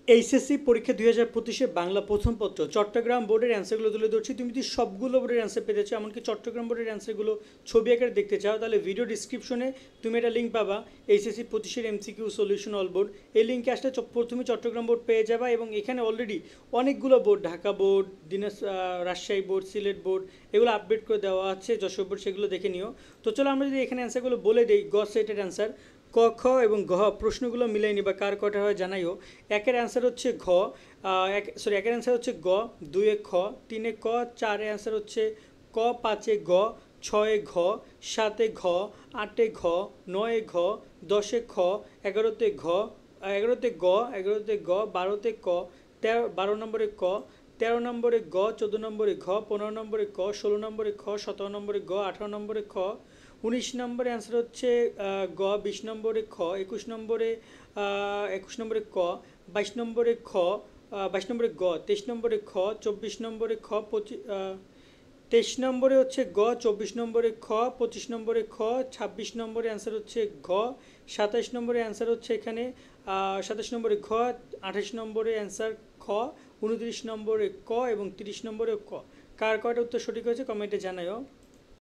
HSC পরীক্ষা 2025 বাংলা প্রথম পত্র চট্টগ্রাম বোর্ডের অ্যান্সারগুলো তুলে ধরছি। তুমি যদি সবগুলো বোর্ডের অ্যান্সার পেতে চাও, এমনকি চট্টগ্রাম বোর্ডের অ্যান্সারগুলো ছবি আকারে দেখতে চাও, তাহলে ভিডিও ডিসক্রিপশনে তুমি একটা লিঙ্ক পাবা, HSC 25 MCQ solution all board. এই লিঙ্কে আসলে প্রথমে চট্টগ্রাম বোর্ড পেয়ে যাবা, এবং এখানে অলরেডি অনেকগুলো board, Dhaka board, Rajshahi board, Sylhet board, এগুলো আপডেট করে দেওয়া আছে, যশোর বোর্ড, সেগুলো দেখে নিও। তো চলো আমরা যদি এখানে অ্যান্সারগুলো বলে দিই, গ সেটের অ্যান্সার ক, খ এবং ঘ প্রশ্নগুলো মিলাই নিবা, কার কটা হয় জানাইও। একের অ্যান্সার হচ্ছে ঘ, একের অ্যান্সার হচ্ছে গ, দুয়ে খ, তিনে ক, চারে অ্যান্সার হচ্ছে ক, পাঁচে গ, ছয়ে ঘ, সাতে ঘ, আটে ঘ, নয়ে ঘ, দশে খ, এগারোতে ঘ, এগারোতে গ, বারোতে ক, 12 নম্বরে ক, 13 নম্বরে গ, 14 নম্বরে ঘ, 15 নম্বরে ক, 16 নম্বরে খ, 17 নম্বরে গ, 18 নম্বরে খ, 19 নম্বরে অ্যান্সার হচ্ছে গ, 20 নম্বরে খ, 21 নম্বরে ক, 22 নম্বরে খ, 22 নম্বরে গ, 23 নম্বরে খ, 24 নম্বরে খ, 23 নম্বরে হচ্ছে গ, 24 নম্বরে খ, 25 নম্বরে খ, 26 নম্বরে অ্যান্সার হচ্ছে ঘ, 27 নম্বরে অ্যান্সার হচ্ছে এখানে 27 নম্বরে ঘ, 28 নম্বরে অ্যান্সার খ, 29 নম্বরে ক এবং 30 নম্বরে ক। কার কয়টা উত্তর সঠিক হয়েছে কমেন্টে জানাও।